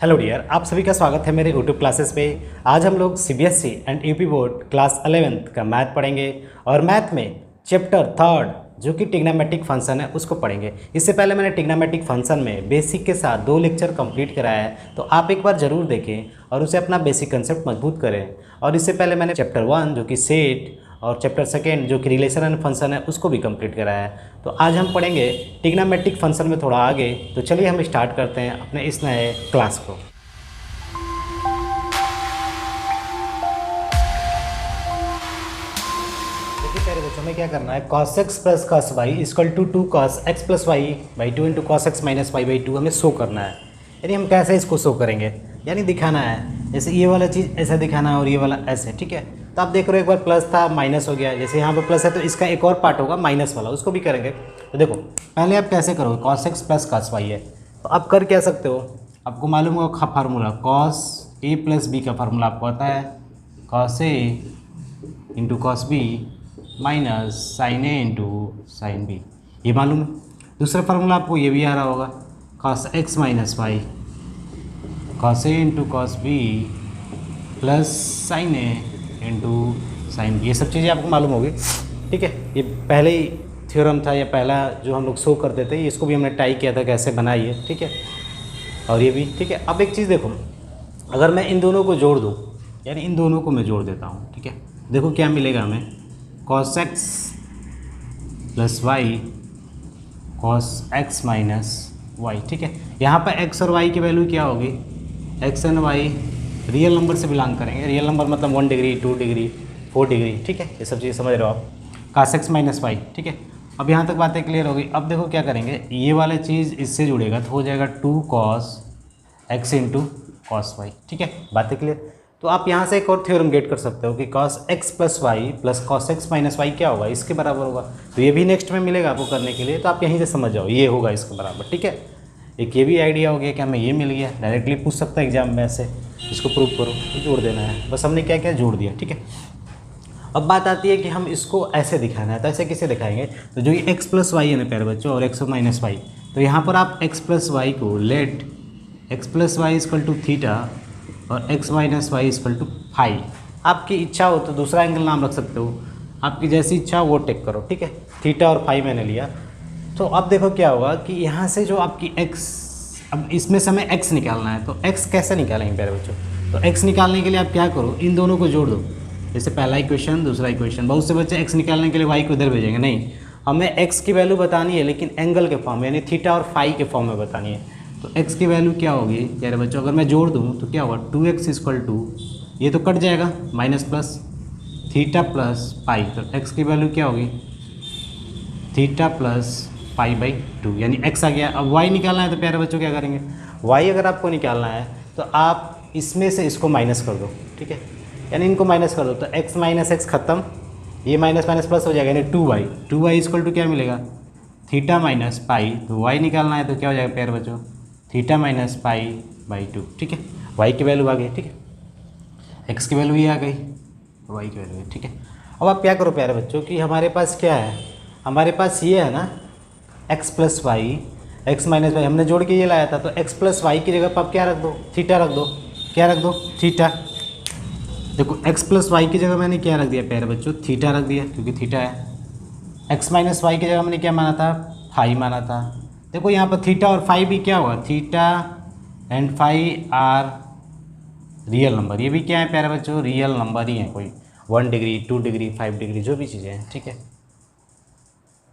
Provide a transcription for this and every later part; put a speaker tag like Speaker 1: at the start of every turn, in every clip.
Speaker 1: Hello dear, आप सभी का स्वागत है मेरे यूट्यूब क्लासेस पे। आज हम लोग CBSE and UP board class 11th का मैथ पढ़ेंगे और मैथ में चैप्टर 3 जो कि ट्रिग्नोमेट्रिक फंक्शन है उसको पढ़ेंगे। इससे पहले मैंने ट्रिग्नोमेट्रिक फंक्शन में बेसिक के साथ 2 लेक्चर कंप्लीट कराया है, तो आप एक बार ज़रूर देखें और उसे अपना बेसिक कंसेप्ट मजबूत करें। और इससे पहले मैंने चैप्टर 1 जो कि सेट और चैप्टर 2 जो कि रिलेशन एंड फंक्शन है उसको भी कंप्लीट कराया है। तो आज हम पढ़ेंगे ट्रिग्नोमेट्रिक फंक्शन में थोड़ा आगे। तो चलिए हम स्टार्ट करते हैं अपने इस नए क्लास को। देखिए प्यारे बच्चों, में क्या करना है, cos x plus cos y equal to 2 cos x plus y by 2 into cos x minus y by 2 हमें शो करना है। यानी हम कैसे इसको शो करेंगे, यानी दिखाना है। जैसे ये वाला चीज़ ऐसा दिखाना है और ये वाला ऐसे, ठीक है। तो आप देख रहे हो एक बार प्लस था माइनस हो गया, जैसे यहाँ पे प्लस है तो इसका एक और पार्ट होगा माइनस वाला, उसको भी करेंगे। तो देखो पहले आप कैसे करोगे, cos x plus cos y है तो आप कर क्या सकते हो, आपको मालूम होगा formula cos a plus B का फार्मूला आपको आता है, cos a into cos b minus sine A into sine B, ये मालूम है। दूसरा फार्मूला आपको ये भी आ रहा होगा, cos x minus y cos a into cos b plus sine A into sine B, ये सब चीज़ें आपको मालूम होगी, ठीक है। ये पहले ही थ्योरम था या पहला जो हम लोग शो करते थे, इसको भी हमने ट्राई किया था कैसे बनाइए, ठीक है। और ये भी ठीक है। अब एक चीज़ देखो, अगर मैं इन दोनों को जोड़ दूँ, यानी इन दोनों को मैं जोड़ देता हूँ, ठीक है। देखो क्या मिलेगा हमें, cos x plus y cos x minus y, ठीक है। यहाँ पर x और y की वैल्यू क्या होगी, x and y real number से बिलोंग करेंगे। रियल नंबर मतलब 1 डिग्री 2 डिग्री 4 डिग्री, ठीक है। ये सब चीज़ समझ रहे हो आप, cos x माइनस वाई, ठीक है। अब यहाँ तक बातें क्लियर होगी। अब देखो क्या करेंगे, ये वाला चीज़ इससे जुड़ेगा तो हो जाएगा 2 cos x into cos y, ठीक है। बातें क्लियर। तो आप यहाँ से एक और थ्योरम गेट कर सकते हो कि cos x plus y plus cos x minus y क्या होगा, इसके बराबर होगा। तो ये भी नेक्स्ट में मिलेगा आपको करने के लिए, तो आप यहीं से समझ जाओ ये होगा इसके बराबर, ठीक है। एक ये भी आइडिया हो गया कि हमें ये मिल गया, डायरेक्टली पूछ सकता है एग्जाम में ऐसे, इसको प्रूव करो तो जोड़ देना है, बस हमने क्या क्या जोड़ दिया, ठीक है। अब बात आती है कि हम इसको ऐसे दिखाना है, तो ऐसे कैसे दिखाएंगे, तो जो ये x प्लस वाई है ना प्यारे बच्चों और x माइनस वाई, तो यहाँ पर आप x प्लस वाई को let x plus y equal to theta और x minus y equal to phi. आपकी इच्छा हो तो दूसरा एंगल नाम रख सकते हो, आपकी जैसी इच्छा हो वो टेक करो, ठीक है। थीटा और फाई मैंने लिया। तो अब देखो क्या होगा कि यहाँ से जो आपकी x, अब इसमें से हमें x निकालना है, तो x कैसे निकालेंगे प्यारे बच्चों, तो x निकालने के लिए आप क्या करो, इन दोनों को जोड़ दो। जैसे पहला इक्वेशन दूसरा इक्वेशन, बहुत से बच्चे x निकालने के लिए y को इधर भेजेंगे, नहीं, हमें x की वैल्यू बतानी है लेकिन एंगल के फॉर्म में, यानी थीटा और फाई के फॉर्म में बतानी है। तो x की वैल्यू क्या होगी प्यारे बच्चों, अगर मैं जोड़ दूँ तो क्या होगा, 2x इक्वल टू, ये तो कट जाएगा माइनस प्लस थीटा प्लस पाई, तो x की वैल्यू क्या होगी, थीटा प्लस पाई बाई 2, यानी x आ गया। अब y निकालना है तो प्यारे बच्चों क्या करेंगे, y अगर आपको निकालना है तो आप इसमें से इसको माइनस कर दो, ठीक है, यानी इनको माइनस कर दो, तो x माइनस एक्स खत्म, ये माइनस माइनस प्लस हो जाएगा, यानी 2y इक्वल टू क्या मिलेगा, थीटा माइनस पाई। तो y निकालना है तो क्या हो जाएगा प्यारे बच्चों, थीटा माइनस पाई बाई 2, ठीक है। y की वैल्यू आ गई, ठीक है, x की वैल्यू ये आ गई, y की वैल्यू, ठीक है। अब आप क्या करो प्यारे बच्चों कि हमारे पास क्या है, हमारे पास ये है ना x plus y x minus y, हमने जोड़ के ये लाया था, तो x प्लस वाई की जगह पर आप क्या रख दो, थीटा रख दो, क्या रख दो, थीटा। देखो x प्लस वाई की जगह मैंने क्या रख दिया प्यारे बच्चों, थीटा रख दिया, क्योंकि थीटा है। x माइनस वाई की जगह मैंने क्या माना था, फाई माना था। देखो यहाँ पर थीटा और फाई भी क्या हुआ, theta and phi are real number, ये भी क्या है प्यारे बच्चों, रियल नंबर ही है, कोई 1 डिग्री 2 डिग्री 5 डिग्री जो भी चीज़ें हैं, ठीक है।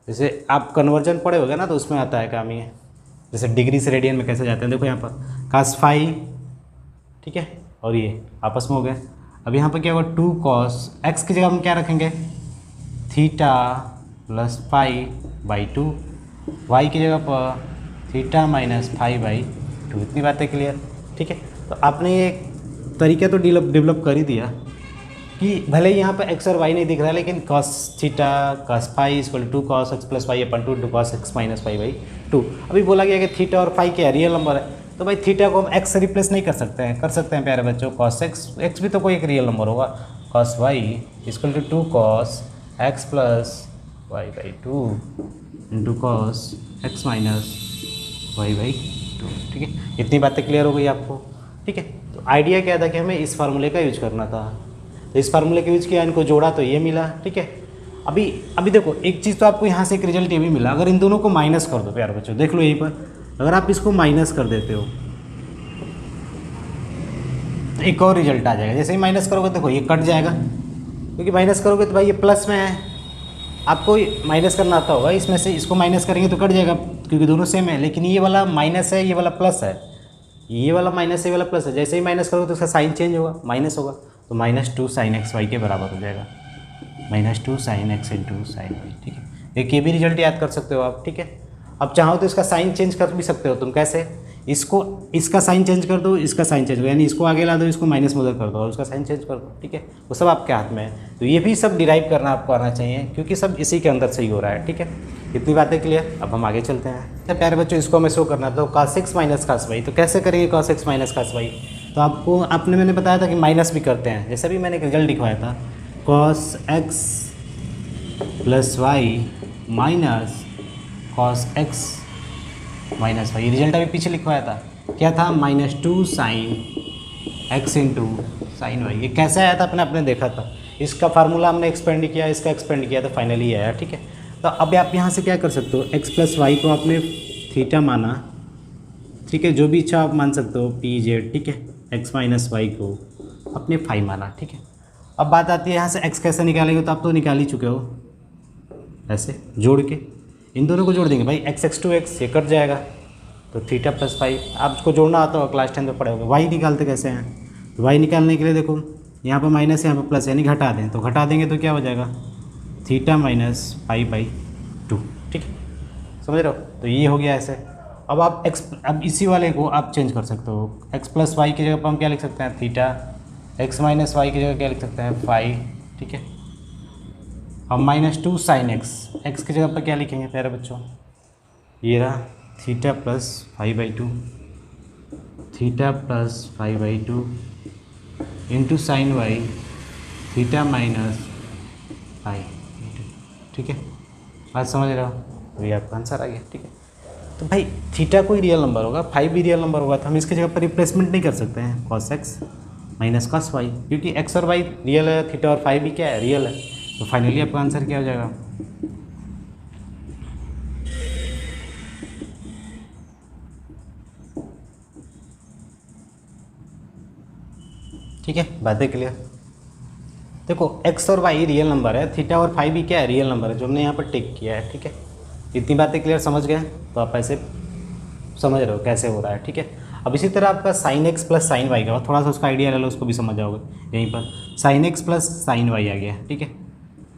Speaker 1: जैसे आप कन्वर्जन पढ़े होगे ना तो उसमें आता है काम ये, जैसे डिग्री से रेडियन में कैसे जाते हैं। देखो यहाँ पर cos फाई, ठीक है, और ये आपस में हो गए। अब यहाँ पर क्या होगा, 2 cos x की जगह हम क्या रखेंगे, theta plus phi by 2, y की जगह पर थीटा माइनस फाई बाई 2। इतनी बातें क्लियर, ठीक है। तो आपने ये तरीका तो डेवलप कर ही दिया कि भले ही यहाँ पर x और y नहीं दिख रहा है, लेकिन cos theta cos phi equal to cos x plus y अपन 2 into cos x minus phi by 2। अभी बोला गया कि थीटा और फाई क्या रियल नंबर है, तो भाई थीटा को हम x से रिप्लेस नहीं कर सकते हैं, कर सकते हैं प्यारे बच्चों cos x भी तो कोई एक रियल नंबर होगा, cos y equal to 2 cos x plus y by 2 into cos x minus y by 2, ठीक है। इतनी बातें क्लियर हो गई आपको। ठीक है। तो आइडिया क्या था कि हमें इस फार्मूले का यूज करना था, तो इस फार्मूले का यूज किया, इनको जोड़ा तो ये मिला, ठीक है। अभी देखो एक चीज़ तो आपको यहाँ से एक रिजल्ट ये भी मिला, अगर इन दोनों को माइनस कर दो प्यारे बच्चों, देख लो यहीं पर, अगर आप इसको माइनस कर देते हो तो एक और रिजल्ट आ जाएगा। जैसे ही माइनस करोगे देखो ये कट जाएगा, क्योंकि माइनस करोगे तो भाई ये प्लस में है, आपको माइनस करना आता होगा, इसमें से इसको माइनस करेंगे तो कट जाएगा, क्योंकि दोनों सेम है। लेकिन ये वाला माइनस है, ये वाला प्लस है, ये वाला माइनस है, ये वाला प्लस है। जैसे ही माइनस करोगे तो उसका साइन चेंज होगा, माइनस होगा, तो -2 sin x y के बराबर हो जाएगा, -2 sin x into sign y, ठीक है। एक ये भी रिजल्ट याद कर सकते हो आप, ठीक है। अब चाहो तो इसका साइन चेंज कर भी सकते हो तुम, कैसे, इसको इसका साइन चेंज कर दो, इसका साइन चेंज करो, यानी इसको आगे ला दो, इसको माइनस में उधर कर दो और उसका साइन चेंज कर दो, ठीक है। वो सब आपके हाथ में है, तो ये भी सब डिराइव करना आपको आना चाहिए, क्योंकि सब इसी के अंदर से ही हो रहा है, ठीक है। इतनी बातें क्लियर। अब हम आगे चलते हैं। तो प्यारे बच्चों इसको हमें शो करना था cos x minus cos y, तो कैसे करेंगे cos x minus cos y, तो आपको मैंने बताया था कि माइनस भी करते हैं, जैसे भी मैंने एक रिजल्ट दिखवाया था, cos x plus y minus cos x minus y, result अभी पीछे लिखवाया था, क्या था, -2 sin x into sign y. ये कैसे आया था आपने देखा था, इसका फार्मूला हमने एक्सपेंड किया, इसका एक्सपेंड किया, तो फाइनली आया, ठीक है। तो अब आप यहाँ से क्या कर सकते हो, x प्लस वाई को आपने थीटा माना, ठीक है, जो भी इच्छा आप मान सकते हो, पी जेड, ठीक है, x माइनस वाई को अपने फाई माना, ठीक है। अब बात आती है यहाँ से x कैसे निकालेंगे, तो आप तो निकाल ही चुके हो, ऐसे जोड़ के इन दोनों को जोड़ देंगे भाई, x टू x ये कट जाएगा, तो थीटा प्लस फाई, आप इसको जोड़ना आता होगा, क्लास 10 में पढ़े होगे। वाई निकालते कैसे हैं, तो वाई निकालने के लिए देखो यहाँ पर माइनस यहाँ पर प्लस, यानी घटा दें, तो घटा देंगे तो क्या हो जाएगा, थीटा माइनस पाई बाई 2, ठीक है, समझ रहे हो। तो ये हो गया ऐसे। अब आप अब इसी वाले को आप चेंज कर सकते हो, x प्लस वाई की जगह पर हम क्या लिख सकते हैं, थीटा, x माइनस वाई की जगह क्या लिख सकते हैं, फाई, ठीक है। अब -2 sin x की जगह पर क्या लिखेंगे प्यारे बच्चों, ये रहा theta plus phi by 2, theta plus phi by 2 into sign y, theta minus phi, ठीक है। बात समझ रहे हो, तो ये आपका आंसर आ गया, ठीक है। तो भाई थीटा कोई रियल नंबर होगा, फाई भी रियल नंबर होगा, तो हम इसकी जगह पर रिप्लेसमेंट नहीं कर सकते हैं cos x minus cos y, क्योंकि x और y रियल है, थीटा और फाई भी क्या है, रियल है। तो फाइनली आपका आंसर क्या हो जाएगा, ठीक है। बातें क्लियर। देखो x और y रियल नंबर है, थीटा और फाई भी क्या है, रियल नंबर है, जो हमने यहाँ पर टिक किया है, ठीक है। इतनी बातें क्लियर, समझ गए, तो आप ऐसे समझ रहे हो कैसे हो रहा है, ठीक है। अब इसी तरह आपका sin x plus sine y का थोड़ा सा उसका आइडिया ले लो, उसको भी समझ जाओगे। यहीं पर sin x plus sine Y आ गया, ठीक है,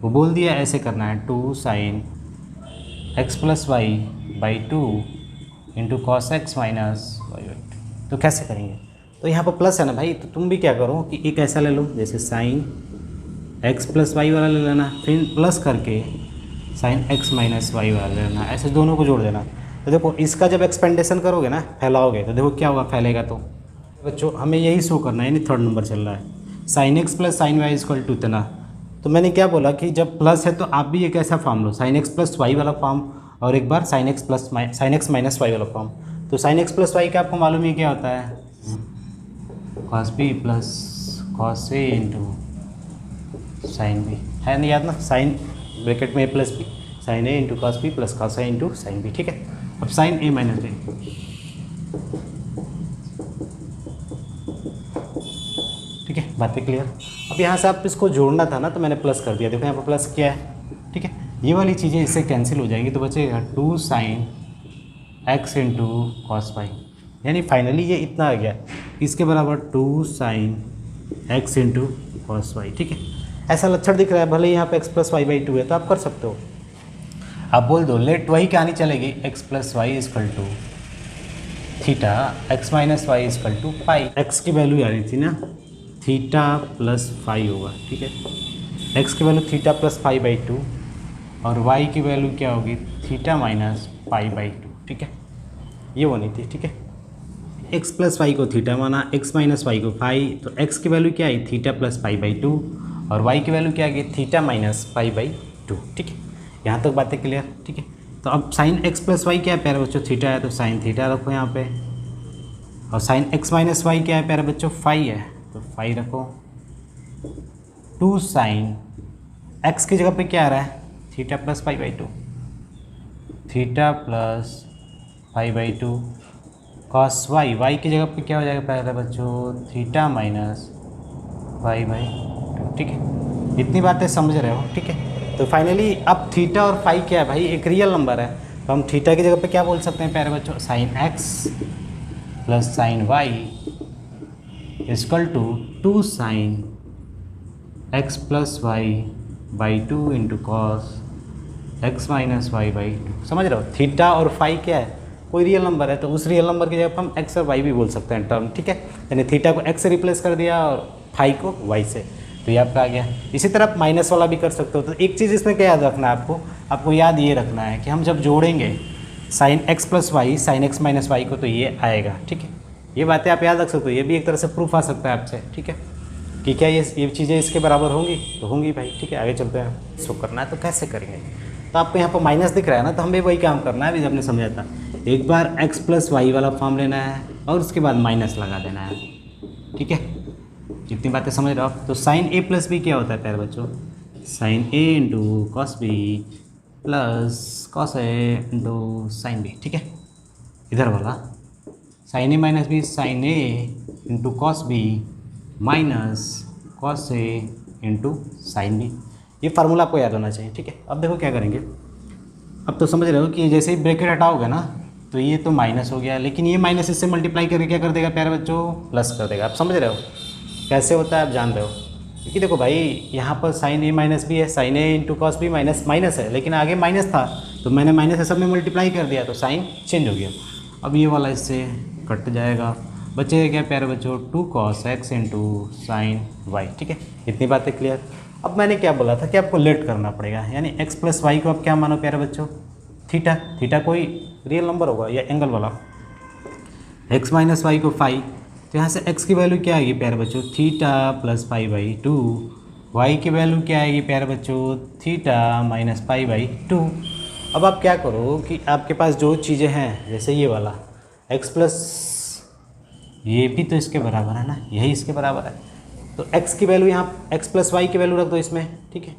Speaker 1: वो बोल दिया ऐसे करना है, 2 sin x plus y by 2 into cos x minus y by 2। तो कैसे करेंगे, तो यहाँ पर प्लस है ना भाई, तो तुम भी क्या करो कि एक ऐसा ले लो, जैसे साइन x प्लस वाई वाला ले लेना, फिर प्लस करके साइन x माइनस वाई वाला ले लेना, ऐसे दोनों को जोड़ देना। तो देखो इसका जब एक्सपेंडेशन करोगे ना, फैलाओगे, तो देखो क्या होगा, फैलेगा। तो बच्चों हमें यही शो करना है, यानी थर्ड नंबर चल रहा है, sine x plus sine y equal to इतना। तो मैंने क्या बोला कि जब प्लस है तो आप भी एक ऐसा फॉर्म लो, साइन x प्लस वाई वाला फॉर्म, और एक बार साइन x माइनस वाई वाला फॉर्म। तो साइन x प्लस वाई का आपको मालूम है क्या होता है, cos B plus cos A into sine B, है नहीं याद ना, साइन ब्रैकेट में A plus B, sine A into cos B plus cos A into sine B, ठीक है। अब साइन ए माइनस बी, ठीक है, बातें क्लियर। अब यहाँ से आप इसको जोड़ना था ना, तो मैंने प्लस कर दिया, देखो यहाँ पर प्लस किया है, ठीक है। ये वाली चीज़ें इससे कैंसिल हो जाएंगी, तो बचेगा 2 sin x into cos y, यानी फाइनली ये इतना आ गया, इसके बराबर 2 sin x into cos y, ठीक है। ऐसा लक्षण दिख रहा है, भले यहाँ पे x प्लस वाई बाई 2 है, तो आप कर सकते हो, आप बोल दो लेट वही कहानी चलेगी, x plus y equal to theta x minus y equal to pi. x की वैल्यू आ रही थी ना, थीटा प्लस फाई होगा, ठीक है। x की value theta plus phi by 2 और y की वैल्यू क्या होगी, थीटा माइनस पाई बाई 2, ठीक है, ये होनी थी, ठीक है। x प्लस वाई को थीटा माना, x माइनस वाई को फाई, तो x की वैल्यू क्या आई, थीटा प्लस पाई बाई 2 और y की वैल्यू क्या आ गई, थीटा माइनस पाई बाई 2, ठीक है। यहाँ तक बातें क्लियर, ठीक है। तो अब साइन x प्लस वाई क्या है प्यारे बच्चों, थीटा है, तो साइन थीटा रखो यहाँ पे, और साइन एक्स माइनस वाई क्या है प्यारे बच्चों, फाई है, तो फाई रखो। 2 साइन एक्स की जगह पे क्या आ रहा है, theta plus pi by 2, theta plus pi by 2 cos y, y की जगह पे क्या हो जाएगा प्यारे बच्चों, थीटा माइनस पाई बाई 2। ठीक है, इतनी बातें समझ रहे हो। ठीक है, तो फाइनली अब थीटा और फाई क्या है भाई, एक रियल नंबर है, तो हम थीटा की जगह पे क्या बोल सकते हैं प्यारे बच्चों, sine x plus sine y equal to 2 sine x plus y by 2 into cos x minus y by 2। समझ रहे हो, थीटा और फाई क्या है, कोई रियल नंबर है, तो उस रियल नंबर की जगह पर हम एक्स और वाई भी बोल सकते हैं टर्म। ठीक है, यानी थीटा को एक्स से रिप्लेस कर दिया और फाई को वाई से, तो ये आपका आ गया। इसी तरह आप माइनस वाला भी कर सकते हो। तो एक चीज़ इसमें क्या याद रखना है आपको याद ये रखना है कि हम जब जोड़ेंगे sine x plus y sine x minus y को, तो ये आएगा। ठीक है, ये बातें आप याद रख सकते हो, ये भी एक तरह से प्रूफ आ सकता है आपसे। ठीक है, कि क्या ये चीज़ें इसके बराबर होंगी, तो होंगी भाई। ठीक है, आगे चलते हैं। शो करना है तो कैसे करेंगे, तो आपको यहाँ पर माइनस दिख रहा है ना, तो हमें वही काम करना है, अभी हमने समझा था। एक बार एक्स प्लस वाई वाला फॉर्म लेना है और उसके बाद माइनस लगा देना है। ठीक है, इतनी बातें समझ रहे हो आप। तो साइन ए प्लस बी क्या होता है प्यारे बच्चों, sine A into cos B plus cos A into sine B. ठीक है, इधर वाला sine A minus B sine A into cos B minus cos A into sine B. ये फार्मूला आपको याद होना चाहिए। ठीक है, अब देखो क्या करेंगे। अब तो समझ रहे हो कि जैसे ही ब्रैकेट हटाओगे ना, तो ये तो माइनस हो गया, लेकिन ये माइनस इससे मल्टीप्लाई करके क्या कर देगा प्यारे बच्चों, प्लस कर देगा। आप समझ रहे हो कैसे होता है, आप जान रहे हो। क्योंकि देखो भाई, यहाँ पर साइन ए माइनस बी है, साइन ए into cos B minus minus है, लेकिन आगे माइनस था, तो मैंने माइनस से सब में मल्टीप्लाई कर दिया, तो साइन चेंज हो गया। अब ये वाला इससे कट जाएगा, बचेगा क्या प्यारे बच्चों, 2 cos x into sign y. ठीक है, इतनी बातें क्लियर। अब मैंने क्या बोला था कि आपको लेट करना पड़ेगा, यानी x प्लस वाई को आप क्या मानो प्यारे बच्चों, थीटा। थीटा कोई रियल नंबर होगा या एंगल वाला, x माइनस वाई को फाई, तो यहाँ से x की वैल्यू क्या आएगी प्यारे बच्चों, theta plus pi by 2। y की वैल्यू क्या आएगी प्यारे बच्चों, थीटा माइनस पाई बाई 2। अब आप क्या करो कि आपके पास जो चीज़ें हैं, जैसे ये वाला x प्लस, ये भी तो इसके बराबर है ना, यही इसके बराबर है, तो x की वैल्यू यहाँ x प्लस वाई की वैल्यू रख दो इसमें। ठीक है,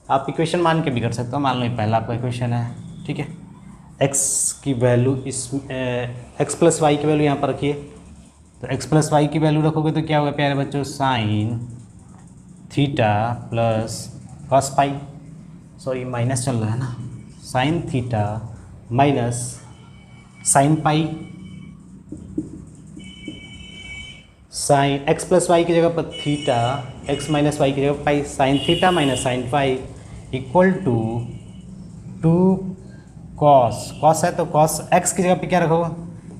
Speaker 1: आप इक्वेशन मान के भी कर सकते हो, मान लो ये पहला आपका इक्वेशन है। ठीक है, x की वैल्यू इस x प्लस वाई की वैल्यू यहाँ पर रखिए, तो x प्लस वाई की वैल्यू रखोगे तो क्या होगा प्यारे बच्चों, sine theta plus cos pi, sorry minus चल रहा है ना, sine theta minus sine pi, sine x plus Y की जगह पर थीटा, एक्स माइनस वाई की जगह pi, sine theta minus sine pi equal to 2 cos, cos है तो कॉस एक्स की जगह पे क्या रखोगे,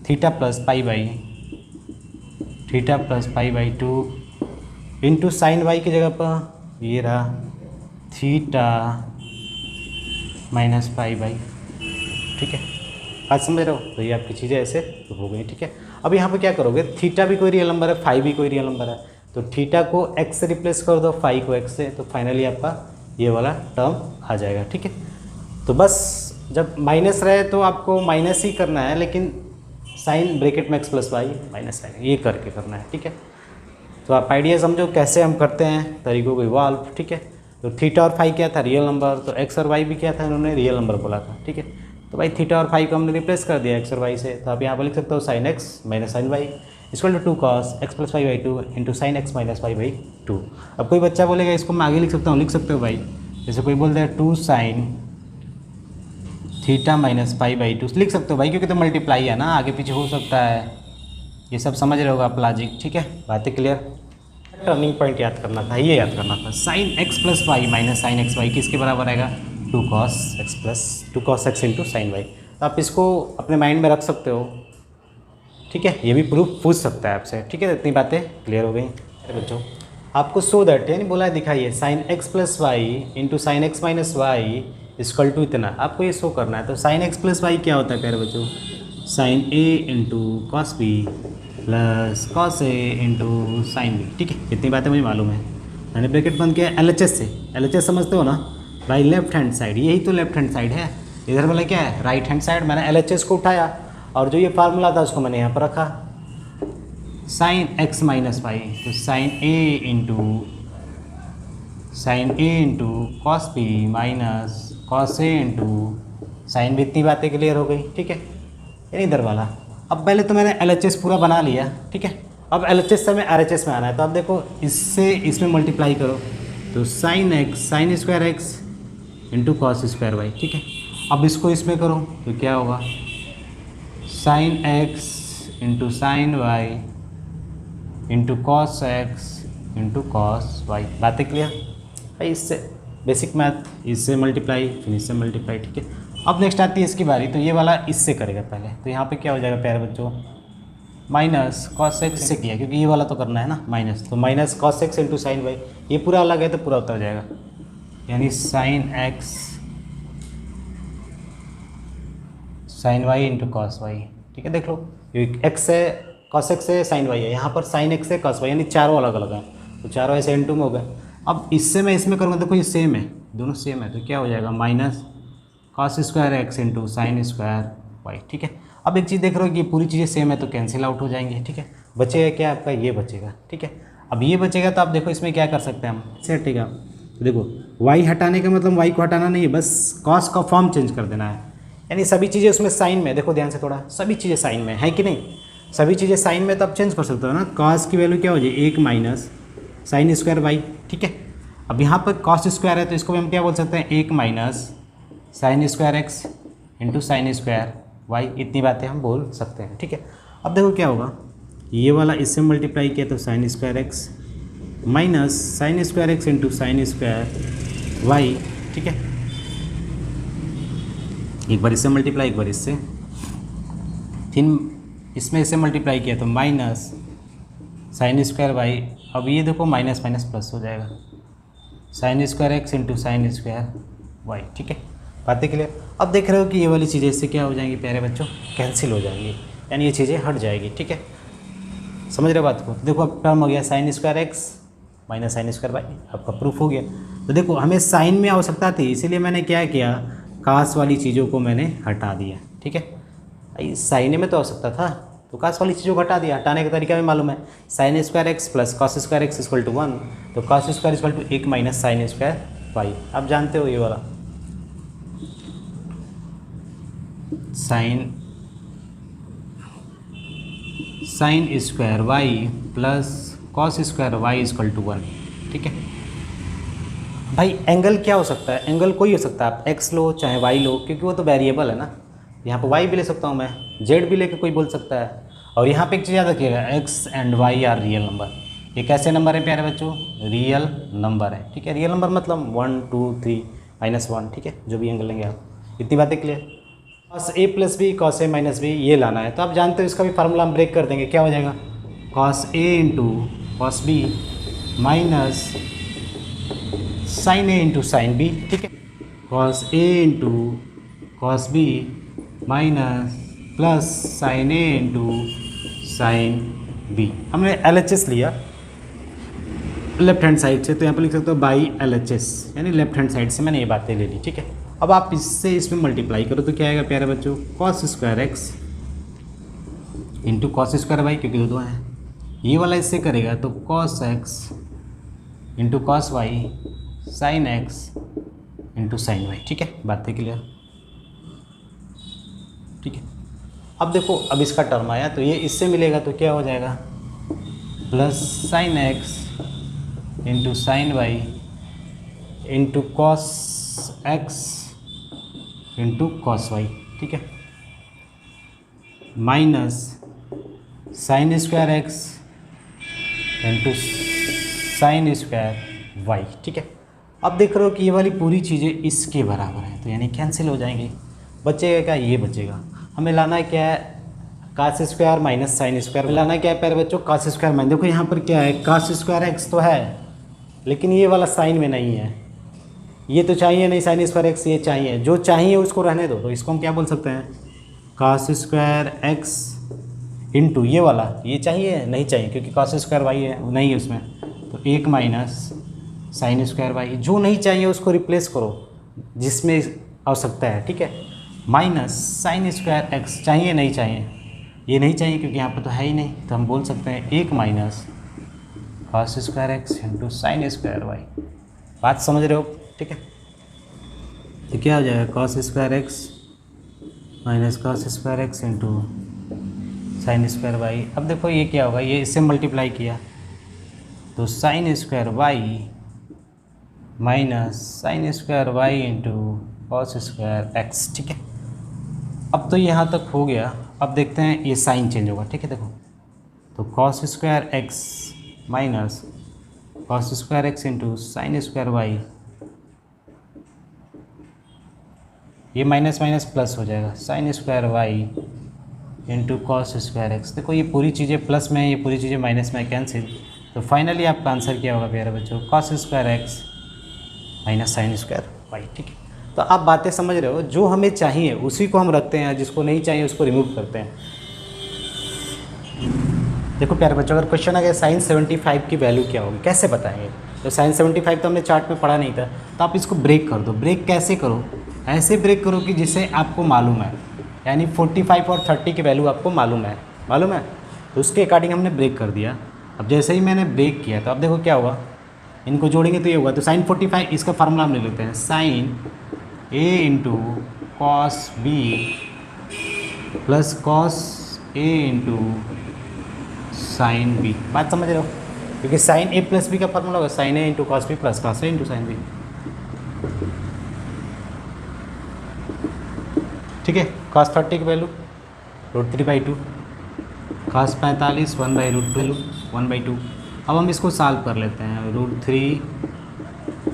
Speaker 1: theta plus pi by, theta plus pi by 2 into sign y की जगह पर ये रहा थीटा माइनस पाई बाई। ठीक है, आज समझ रहे हो, तो ये आपकी चीज़ें ऐसे तो हो गई। ठीक है, अब यहाँ पे क्या करोगे, थीटा भी कोई रियल नंबर है, फाई भी कोई रियल नंबर है, तो थीटा को x से रिप्लेस कर दो, फाई को x से, तो फाइनली आपका ये वाला टर्म आ जाएगा। ठीक है, तो बस जब माइनस रहे तो आपको माइनस ही करना है, लेकिन साइन ब्रैकेट में x प्लस वाई माइनस आएगा, ये करके करना है। ठीक है, तो आप आइडिया समझो कैसे हम करते हैं, तरीकों को इवॉल्व। ठीक है, तो थीटा और फाई क्या था, रियल नंबर, तो x और y भी क्या था, इन्होंने रियल नंबर बोला था। ठीक है, तो भाई थीटा और फाई को हमने रिप्लेस कर दिया x और y से, तो आप यहाँ पर लिख सकते हो sine x minus sine y equal to 2 cos x plus y by 2 into sine x minus y by 2। अब कोई बच्चा बोलेगा इसको मैं आगे लिख सकता हूँ, लिख सकते हो भाई, जैसे कोई बोलता है 2 sign theta minus pi by 2 लिख सकते हो भाई, क्योंकि तो मल्टीप्लाई है ना, आगे पीछे हो सकता है, ये सब समझ रहे होगा आप लॉजिक। ठीक है, बातें क्लियर। टर्निंग पॉइंट याद करना था, ये याद करना था, sine x plus y minus sine x y किसके बराबर आएगा, 2 cos x into sign y. तो आप इसको अपने माइंड में रख सकते हो। ठीक है, ये भी प्रूफ पूछ सकता है आपसे। ठीक है, इतनी बातें क्लियर हो गई बच्चों। आपको सो दैट यानी बोला है, दिखाइए sine x plus y into sine x minus y equal to इतना, आपको ये शो करना है। तो साइन एक्स प्लस वाई क्या होता है प्यारे बच्चों, sine A into cos B plus cos A into sine B. ठीक है, इतनी बातें मुझे मालूम है, मैंने ब्रैकेट बंद किया LHS से। LHS समझते हो ना भाई, लेफ्ट हैंड साइड, यही तो लेफ्ट हैंड साइड है, इधर वाला क्या है राइट हैंड साइड। मैंने LHS को उठाया और जो ये फार्मूला था उसको मैंने यहाँ पर रखा। साइन एक्स माइनस वाई, तो sine A into cos B minus cos A into sine B. इतनी बातें क्लियर हो गई, ठीक है। यानी इधर वाला। अब पहले तो मैंने LHS पूरा बना लिया, ठीक है। अब LHS से हमें RHS में आना है, तो अब देखो इससे इसमें मल्टीप्लाई करो, तो sine x sine square x into cos square y, ठीक है। अब इसको इसमें करो तो क्या होगा, sine x into sign y into cos x into cos y. बातें क्लियर भाई। इससे बेसिक मैथ, इससे मल्टीप्लाई फिर इससे मल्टीप्लाई, ठीक है। अब नेक्स्ट आती है इसकी बारी, तो ये वाला इससे करेगा पहले, तो यहाँ पे क्या हो जाएगा प्यारे बच्चों, माइनस कॉस एक्स से किया क्योंकि ये वाला तो करना है ना माइनस, तो minus cos x into sign y. ये पूरा अलग है तो पूरा उतर जाएगा, यानी sine x sine y into cos y, ठीक है। देख लो एक्स है कॉस एक्स है साइन वाई है, यहाँ पर साइन एक्स है कॉस वाई, यानी चारों अलग अलग हैं, तो चारों ऐसे इंटू में हो गए। अब इससे मैं इसमें करूँगा, देखो ये सेम है, दोनों सेम है, तो क्या हो जाएगा minus cos square x into sign square y, ठीक है। अब एक चीज़ देख रहे हो कि पूरी चीज़ें सेम है तो कैंसिल आउट हो जाएंगे, ठीक है। बचेगा क्या आपका, ये बचेगा, ठीक है। अब ये बचेगा तो आप देखो इसमें क्या कर सकते हैं हम, इसे हटेगा, तो देखो वाई हटाने का मतलब वाई को हटाना नहीं है, बस कॉस का फॉर्म चेंज कर देना है, यानी सभी चीज़ें उसमें साइन में, देखो ध्यान से थोड़ा, सभी चीज़ें साइन में है कि नहीं, सभी चीज़ें साइन में, तो आप चेंज कर सकते हो ना। कॉस की वैल्यू क्या हो जाए, 1 माइनस साइन स्क्वायर वाई, ठीक है। अब यहाँ पर कॉस स्क्वायर है तो इसको हम क्या बोल सकते हैं, 1 minus sign square x into sign square y. इतनी बातें हम बोल सकते हैं, ठीक है। अब देखो क्या होगा, ये वाला इससे मल्टीप्लाई किया तो sign square x minus sign square x into sign square y, ठीक है। एक बार इससे मल्टीप्लाई एक बार इससे, फिर इसमें इससे मल्टीप्लाई किया तो माइनस साइन स्क्वायर वाई। अब ये देखो माइनस माइनस प्लस हो जाएगा, sign square x into sign square y, ठीक है। बातें क्लियर। अब देख रहे हो कि ये वाली चीज़ें इससे क्या हो जाएंगी प्यारे बच्चों, कैंसिल हो जाएंगी, यानी ये चीज़ें हट जाएगी, ठीक है। समझ रहे बात को। देखो अब टर्म हो गया sine square x minus sign square y, आपका प्रूफ हो गया। तो देखो हमें साइन में आवश्यकता थी, इसीलिए मैंने क्या किया, कास वाली चीज़ों को मैंने हटा दिया, ठीक है। साइन में तो आवश्यकता था तो कास वाली चीज़ों को हटा दिया। हटाने का तरीका भी मालूम है, sine square x plus cos square x equal to 1, तो cos square equal to 1 minus sign square y. आप जानते हो ये वाला sine square y plus cos square y equal to 1, ठीक है। भाई एंगल क्या हो सकता है, एंगल कोई हो सकता है, आप एक्स लो चाहे वाई लो, क्योंकि वो तो वेरिएबल है ना। यहाँ पर वाई भी ले सकता हूँ मैं, जेड भी लेके कोई बोल सकता है। और यहाँ पे एक चीज़ याद रखिएगा, x and y are real number. ये कैसे नंबर है प्यारे बच्चों, रियल नंबर है, ठीक है। रियल नंबर मतलब 1 2 3 -1, ठीक है, जो भी एंगल लेंगे आप। इतनी बातें clear. Cos A plus B cos A minus B ये लाना है, तो आप जानते हो इसका भी फार्मूला हम ब्रेक कर देंगे। क्या हो जाएगा, cos A into cos B minus sine A into sine B, ठीक है। Cos A into cos B minus plus sine A into sine B. हमने LHS लिया लेफ्ट हैंड साइड से, तो यहाँ पर लिख सकते हो बाई LHS, यानी लेफ्ट हैंड साइड से मैंने ये बातें ले ली, ठीक है। अब आप इससे इसमें मल्टीप्लाई करो तो क्या आएगा प्यारे बच्चों, cos square x into cos square y, क्योंकि दो हैं। ये वाला इससे करेगा तो cos x into cos y sign x into sign y, ठीक है। बातें क्लियर, ठीक है। अब देखो अब इसका टर्म आया तो ये इससे मिलेगा तो क्या हो जाएगा, plus sin x into sign y into cos x into cos y, ठीक है, minus sign square x into sign square y, ठीक है। अब देख रहे हो कि ये वाली पूरी चीज़ें इसके बराबर हैं, तो यानी कैंसिल हो जाएंगी। बचेगा क्या, ये बचेगा। हमें लाना है क्या है, cos square minus sign square. लाना क्या है प्यारे बच्चों, कास स्क्वायर माइनस, देखो यहाँ पर क्या है, कास स्क्वायर एक्स तो है लेकिन ये वाला साइन में नहीं है, ये तो चाहिए नहीं साइन स्क्वायर एक्स, ये चाहिए, जो चाहिए उसको रहने दो। तो इसको हम क्या बोल सकते हैं, कास स्क्वायर एक्स इंटू ये वाला, ये चाहिए नहीं चाहिए क्योंकि कास स्क्वायर वाई है नहीं है उसमें, तो 1 माइनस साइन स्क्वायर वाई। जो नहीं चाहिए उसको रिप्लेस करो जिसमें आवश्यकता है, ठीक है, माइनस साइन स्क्वायर एक्स चाहिए नहीं चाहिए, ये नहीं चाहिए क्योंकि यहाँ पर तो है ही नहीं, तो हम बोल सकते हैं 1 minus cos square x into sign square y. बात समझ रहे हो? ठीक है, तो क्या हो जाएगा cos square x minus cos square x into sign square y. अब देखो ये क्या होगा, ये इससे मल्टीप्लाई किया तो sign square y minus sign square y into cos square x. ठीक है, अब तो यहाँ तक हो गया। अब देखते हैं ये साइन चेंज होगा। ठीक है, देखो तो cos square x minus cos square x into sign square y, ये माइनस माइनस प्लस हो जाएगा sign square y into cos square x. देखो ये पूरी चीज़ें प्लस में, ये पूरी चीज़ें माइनस में कैंसिल, तो फाइनली आपका आंसर क्या होगा प्यारे बच्चों, cos square x minus sign square y. ठीक है, तो आप बातें समझ रहे हो, जो हमें चाहिए उसी को हम रखते हैं, जिसको नहीं चाहिए उसको रिमूव करते हैं। देखो प्यारे बच्चों, अगर क्वेश्चन आ गया साइन 75 की वैल्यू क्या होगी, कैसे बताएंगे? तो साइन 75 तो हमने चार्ट में पढ़ा नहीं था, तो आप इसको ब्रेक कर दो। ब्रेक कैसे करो? ऐसे ब्रेक करो कि जिसे आपको मालूम है, यानी 45 और 30 की वैल्यू आपको मालूम है, तो उसके अकॉर्डिंग हमने ब्रेक कर दिया। अब जैसे ही मैंने ब्रेक किया तो अब देखो क्या होगा, इनको जोड़ेंगे तो ये होगा। तो साइन 45 इसका फार्मूला हम ले लेते हैं, sine A into cos B plus cos A into sine B. बात समझ रहे हो? क्योंकि साइन ए प्लस बी का फार्मूला होगा sine A into cos B plus cos A into sine B. ठीक है, कॉस 30 की वैल्यू √3/2, कॉस 45 1/√2 1/2। अब हम इसको सॉल्व कर लेते हैं, √3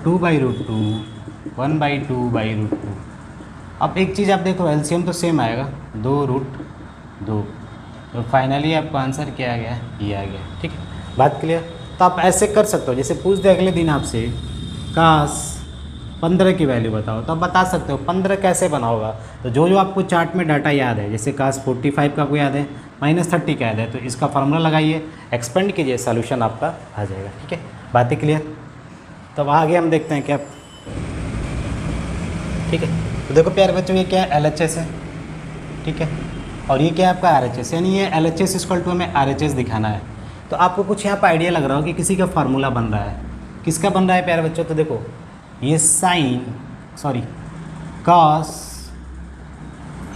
Speaker 1: 2/√2 1/2/√2। अब एक चीज़ आप देखो, एलसीएम तो सेम आएगा 2√2, तो फाइनली आपका आंसर क्या आ गया, ये आ गया। ठीक है, बात क्लियर? तो आप ऐसे कर सकते हो, जैसे पूछ दे अगले दिन आपसे काश 15 की वैल्यू बताओ, तो आप बता सकते हो 15 कैसे बना होगा। तो जो जो आपको चार्ट में डाटा याद है, जैसे काश 45 का आपको याद है, -30 का याद है, तो इसका फार्मूला लगाइए, एक्सपेंड कीजिए, सोल्यूशन आपका आ जाएगा। ठीक है, बातें क्लियर? तब आगे हम देखते हैं क्या। ठीक है, तो देखो प्यारे बच्चों, ये क्या है, LHS है। ठीक है, और ये क्या है आपका RHS, यानी ये LHS इक्वल टू हमें RHS दिखाना है। तो आपको कुछ यहाँ पर आइडिया लग रहा हो कि किसी का फार्मूला बन रहा है। किसका बन रहा है प्यारे बच्चों? तो देखो ये कॉस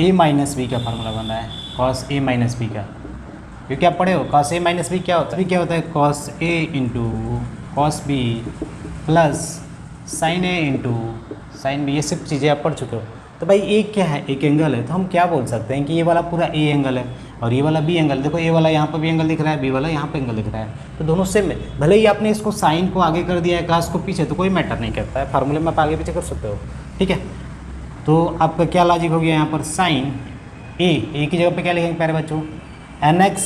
Speaker 1: ए माइनस बी का फार्मूला बन रहा है, कॉस ए माइनस बी का। क्योंकि आप पढ़े हो कॉस ए माइनस बी क्या होता है, क्या होता है cos A into cos B plus sine A into sine B. ये सब चीज़ें आप पढ़ चुके हो। तो भाई ए क्या है, एक एंगल है, तो हम क्या बोल सकते हैं कि ये वाला पूरा ए एंगल है और ये वाला बी एंगल। देखो ए वाला यहाँ पर भी एंगल दिख रहा है, बी वाला यहाँ पे एंगल दिख रहा है, तो दोनों सेम है। भले ही आपने इसको साइन को आगे कर दिया है, कास को पीछे, तो कोई मैटर नहीं करता है, फार्मूले में आप आगे पीछे कर सकते हो। ठीक है, तो आपका क्या लॉजिक हो गया यहाँ पर, साइन ए की जगह पे क्या लिखेंगे प्यारे बच्चों, NX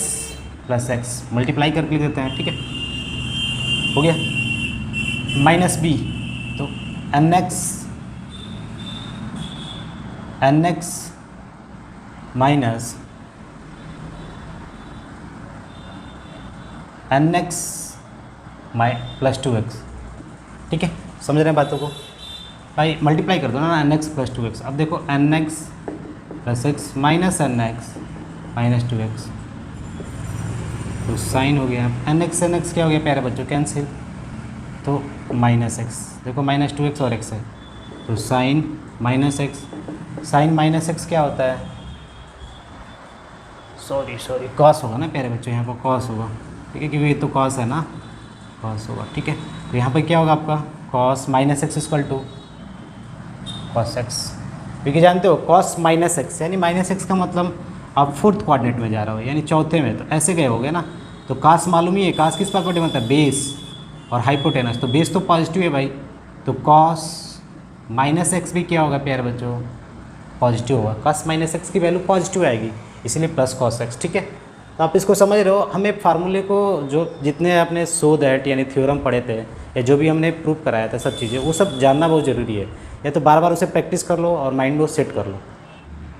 Speaker 1: प्लस एक्स, मल्टीप्लाई करके लिख देते हैं। ठीक है, हो गया, माइनस बी, तो NX minus NX plus 2x। ठीक है, समझ रहे हैं बातों को? भाई मल्टीप्लाई कर दो ना, NX प्लस 2x। अब देखो NX plus x minus NX minus 2x, तो साइन हो गया। NX क्या हो गया प्यारे बच्चों, कैंसिल, तो माइनस एक्स। देखो माइनस 2x और x है, तो sin minus x. Sin minus x क्या होता है, सॉरी कॉस होगा ना प्यारे बच्चों, यहाँ पर कॉस होगा। ठीक है, क्योंकि ये तो कॉस है ना, कॉस होगा। ठीक है, तो यहाँ पर क्या होगा आपका, cos minus x equal to cos x. क्योंकि जानते हो कॉस माइनस एक्स, यानी माइनस एक्स का मतलब आप फोर्थ क्वाड्रेंट में जा रहे हो, यानी चौथे में, तो ऐसे गए होगे ना। तो कास मालूम ही है, कास किस प्रॉपर्टी में होता है, बेस और हाइपोटेनस। तो बेस तो पॉजिटिव है भाई, तो कॉस माइनस एक्स भी क्या होगा प्यारे बच्चों, पॉजिटिव होगा। कॉस माइनस एक्स की वैल्यू पॉजिटिव आएगी, इसलिए प्लस कॉस एक्स। ठीक है, तो आप इसको समझ रहे हो। हमें फार्मूले को जो जितने आपने सो दैट यानी थ्योरम पढ़े थे, या जो भी हमने प्रूव कराया था सब चीज़ें, वो सब जानना बहुत ज़रूरी है। या तो बार बार उसे प्रैक्टिस कर लो और माइंड में सेट कर लो।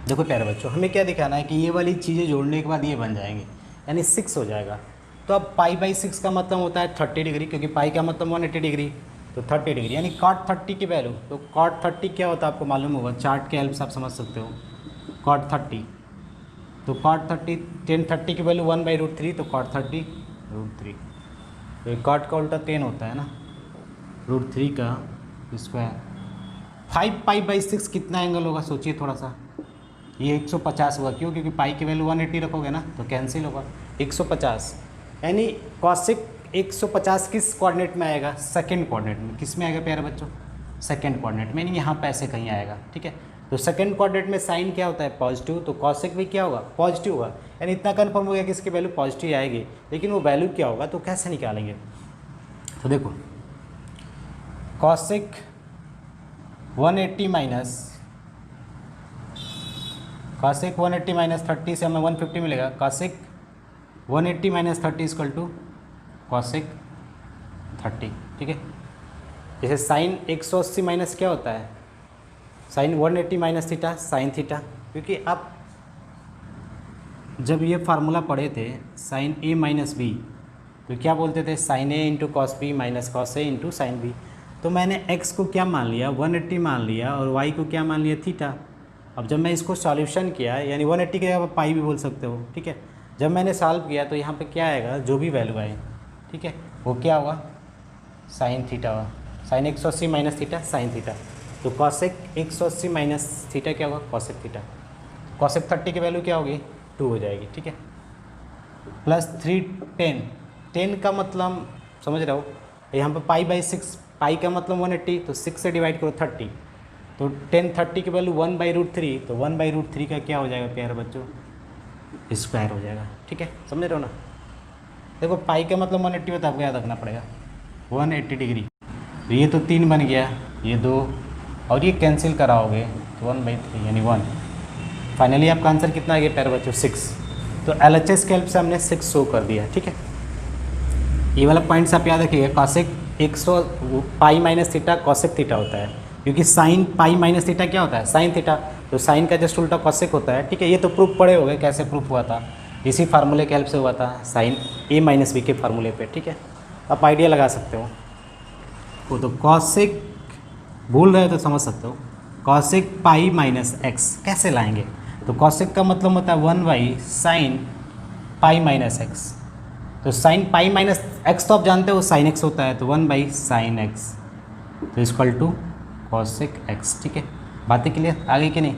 Speaker 1: देखो प्यारे बच्चों, हमें क्या दिखाना है कि ये वाली चीज़ें जोड़ने के बाद ये बन जाएंगे, यानी 6 हो जाएगा। तो अब π/6 का मतलब होता है 30 डिग्री, क्योंकि पाई का मतलब 180 डिग्री, तो 30 डिग्री यानी cot 30 की वैल्यू। तो cot 30 क्या होता है आपको मालूम होगा, चार्ट के हेल्प से आप समझ सकते हो। cot 30 तो cot 30 tan 30 की वैल्यू 1/√3, तो cot 30√3। तो ये cot का उल्टा tan होता है ना, √3 का स्क्वायर। 5π/6 कितना एंगल होगा सोचिए थोड़ा सा। ये 150 होगा, क्यों? क्योंकि पाई की वैल्यू 180 रखोगे ना तो कैंसिल होगा। 150 यानी कॉसिक 150 किस कोऑर्डिनेट में आएगा? सेकंड कोऑर्डिनेट में। किस में आएगा प्यारे बच्चों? सेकंड कोऑर्डिनेट में, यानी यहाँ पे ऐसे कहीं आएगा, ठीक है। तो सेकंड कोऑर्डिनेट में साइन क्या होता है? पॉजिटिव, तो कॉसिक भी क्या होगा? पॉजिटिव होगा। यानी इतना कन्फर्म हो गया कि इसकी वैल्यू पॉजिटिव आएगी, लेकिन वो वैल्यू क्या होगा तो कैसे निकालेंगे? तो देखो कॉसिक 180 माइनस 30 से हमें 150 मिलेगा। Cosec 180 minus 30 equal to cosec 30, ठीक है। जैसे साइन 180 माइनस क्या होता है? Sin 180 minus theta sin theta, क्योंकि आप जब ये फार्मूला पढ़े थे साइन ए माइनस बी तो क्या बोलते थे? Sine A into cos B minus cos A into sine B. तो मैंने x को क्या मान लिया? 180 मान लिया, और y को क्या मान लिया? थीटा। अब जब मैं इसको सॉल्यूशन किया, यानी 180 के जगह पाई भी बोल सकते हो, ठीक है। जब मैंने सॉल्व किया तो यहाँ पे क्या आएगा? जो भी वैल्यू आए, ठीक है, वो क्या होगा? साइन थीटा होगा। Sin 180 minus theta sin theta, तो कॉसेक 180 माइनस थीटा क्या होगा? Cosec theta. कॉसेक 30 की वैल्यू क्या होगी? 2 हो जाएगी, ठीक है। प्लस 3 10 का मतलब समझ रहे हो? यहाँ पर π/6, पाई का मतलब 180, तो 6 से डिवाइड करो 30, तो 10 30 की वैल्यू 1/√3, तो 1/√3 का क्या हो जाएगा प्यारे बच्चों? स्क्वायर हो जाएगा, ठीक है। समझ रहे हो ना? देखो पाई का मतलब 180 होता है, आपको याद रखना पड़ेगा 180 डिग्री। तो ये तो 3 बन गया, ये 2, और ये कैंसिल कराओगे तो 1/3 यानी 1। फाइनली आपका आंसर कितना आ गया प्यारे बच्चों? 6। तो LHS के हेल्प से हमने 6 शो कर दिया, ठीक है। ये वाला पॉइंट्स आप याद रखिएगा। Cosec 100 pi minus theta cosec theta होता है, क्योंकि साइन पाई माइनस थीटा क्या होता है? Sign theta. तो साइन का जस्ट उल्टा कॉसेक होता है, ठीक है। ये तो प्रूफ पढ़े हो गए, कैसे प्रूफ हुआ था? इसी फार्मूले के हेल्प से हुआ था, साइन ए माइनस बी के फार्मूले पे, ठीक है। आप आइडिया लगा सकते हो। वो तो कॉसेक भूल रहे हो तो समझ सकते हो। कॉसेक पाई माइनस एक्स कैसे लाएंगे? तो कॉसेक का मतलब होता है 1/sin पाई माइनस एक्स। तो साइन पाई माइनस एक्स तो आप जानते हो साइन एक्स होता है, तो 1/sin x, तो इक्वल टू कॉसेक एक्स, ठीक है। बातें क्लियर आ गई कि नहीं?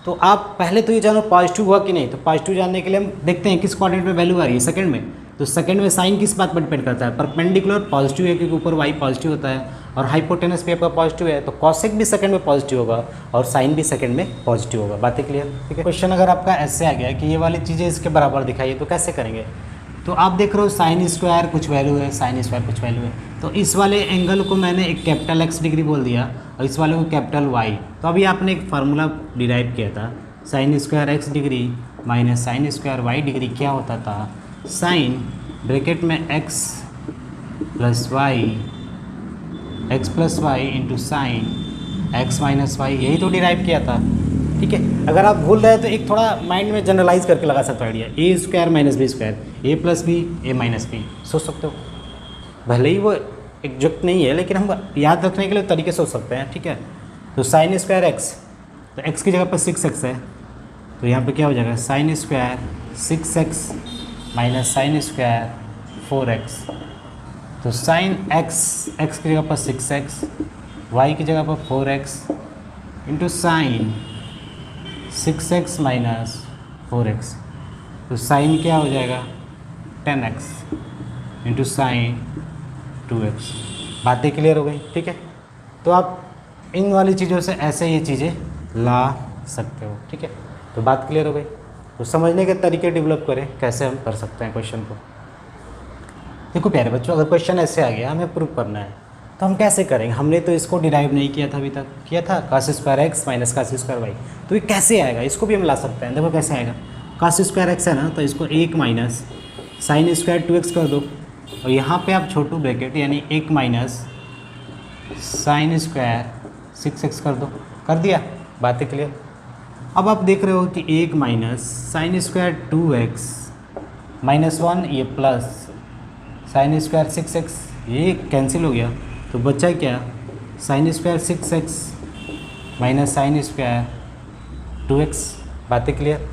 Speaker 1: तो आप पहले तो ये जानो पॉजिटिव हुआ कि नहीं। तो पॉजिटिव जानने के लिए हम देखते हैं किस कोऑर्डिनेट में वैल्यू आ रही है, सेकंड में। तो सेकंड में साइन किस बात पर डिपेंड करता है? परपेंडिकुलर पॉजिटिव है, क्योंकि ऊपर y पॉजिटिव होता है, और हाइपोटेनस भी आपका पॉजिटिव है, तो कॉसेक भी सेकंड में पॉजिटिव होगा और साइन भी सेकंड में पॉजिटिव होगा। बातें क्लियर, ठीक है। क्वेश्चन अगर आपका ऐसे आ गया कि ये वाली चीज़ें इसके बराबर दिखाइए, तो कैसे करेंगे? तो आप देख रहे हो साइन स्क्वायर कुछ वैल्यू है, साइन स्क्वायर कुछ वैल्यू है, तो इस वाले एंगल को मैंने एक कैपिटल X डिग्री बोल दिया और इस वाले को कैपिटल Y। तो अभी आपने एक फार्मूला डिराइव किया था, sin square X degree minus sign square Y degree क्या होता था? साइन ब्रैकेट में X plus y into sin X minus y, यही तो डिराइव किया था, ठीक है। अगर आप भूल रहे हैं तो एक थोड़ा माइंड में जनरलाइज करके लगा सकते हो आइडिया, ए स्क्वायर माइनस बी स्क्वायर, ए प्लस बी ए माइनस बी, सोच सकते हो। भले ही वो एग्जैक्ट नहीं है, लेकिन हम याद रखने के लिए तरीके सोच सकते हैं, ठीक है। तो साइन स्क्वायर एक्स, तो एक्स की जगह पर 6x है, तो यहाँ पे क्या हो जाएगा? Sine square 6x minus sine square 4x। तो साइन एक्स की जगह पर 6x, y की जगह पर 4x into sine 6x minus 4x, तो साइन क्या हो जाएगा? 10x into sine 2x। बातें क्लियर हो गई, ठीक है। तो आप इन वाली चीज़ों से ऐसे ये चीज़ें ला सकते हो, ठीक है। तो बात क्लियर हो गई। तो समझने के तरीके डेवलप करें, कैसे हम कर सकते हैं क्वेश्चन को। देखो प्यारे बच्चों, अगर क्वेश्चन ऐसे आ गया, हमें प्रूव करना है, तो हम कैसे करेंगे? हमने तो इसको डिराइव नहीं किया था अभी तक, किया था cos square x minus cos square y. तो ये कैसे आएगा? इसको भी हम ला सकते हैं। देखो कैसे आएगा। cos स्क्वायर एक्स है ना, तो इसको 1 माइनस साइन स्क्वायर 2x कर दो, और यहाँ पे आप छोटू ब्रैकेट यानी 1 माइनस साइन स्क्वायर 6x कर दो। कर दिया? बातें क्लियर। अब आप देख रहे हो कि 1 minus sine square 2x minus 1, ये प्लस साइन स्क्वायर 6x, ये कैंसिल हो गया, तो बचा क्या? Sine square 6x minus sine square 2x। बातें क्लियर।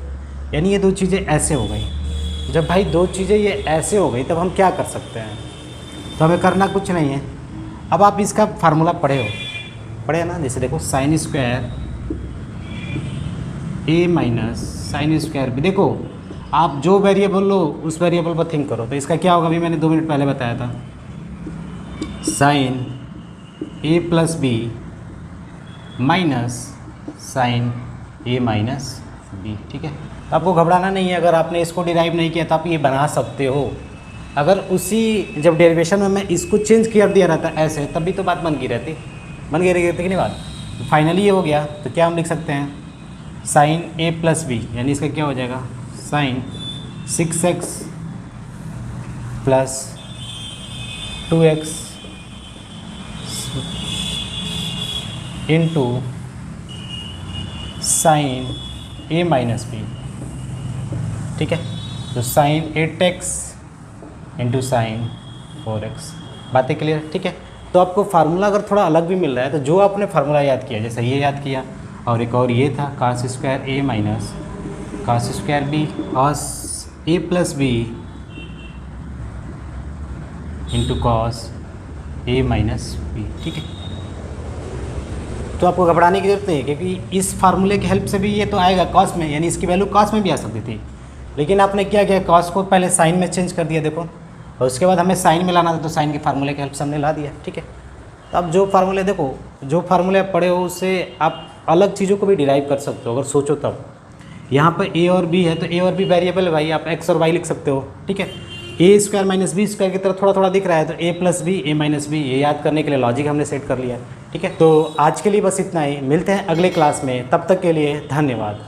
Speaker 1: यानी ये दो चीज़ें ऐसे हो गई। जब भाई दो चीज़ें ये ऐसे हो गई तब हम क्या कर सकते हैं? तो हमें करना कुछ नहीं है। अब आप इसका फार्मूला पढ़े ना, जैसे देखो sine square A minus sine square B. देखो आप जो वेरिएबल लो उस वेरिएबल पर थिंक करो। तो इसका क्या होगा, अभी मैंने 2 मिनट पहले बताया था, sign A plus B minus sine A minus B. ठीक है, तो आपको घबराना नहीं है। अगर आपने इसको डिराइव नहीं किया तो आप ये बना सकते हो। अगर उसी जब डेरिवेशन में मैं इसको चेंज कर दिया रहता ऐसे, तब भी तो बात बन गई रहती कि नहीं बात। तो फाइनली ये हो गया। तो क्या हम लिख सकते हैं, साइन ए प्लस बी, यानी इसका क्या हो जाएगा, sine 6x plus 2x into sine A minus B. ठीक है, तो sign 8x into sine 4x। बातें क्लियर? ठीक है, तो आपको फार्मूला अगर थोड़ा अलग भी मिल रहा है तो जो आपने फार्मूला याद किया, जैसे ये याद किया, और एक और ये था cos square A minus cos square B cos A plus B into cos A minus B. ठीक है, तो आपको घबराने की जरूरत नहीं है, क्योंकि इस फार्मूले की हेल्प से भी ये तो आएगा कॉस में, यानी इसकी वैल्यू कॉस में भी आ सकती थी। लेकिन आपने क्या किया, कॉस को पहले साइन में चेंज कर दिया, देखो, और उसके बाद हमें साइन में लाना था तो साइन के फार्मूले की हेल्प से हमने ला दिया। ठीक है, तो अब जो फार्मूले देखो, जो फार्मूले आप पढ़े हो उससे आप अलग चीज़ों को भी डिराइव कर सकते हो अगर सोचो तब। यहाँ पर ए और बी है तो ए और बी वेरिएबल है भाई, आप एक्स और वाई लिख सकते हो। ठीक है, ए स्क्वायर माइनस बी स्क्वायर की तरह थोड़ा थोड़ा दिख रहा है तो ए प्लस बी ए माइनस बी, ये याद करने के लिए लॉजिक हमने सेट कर लिया है। ठीक है, तो आज के लिए बस इतना ही, मिलते हैं अगले क्लास में, तब तक के लिए धन्यवाद।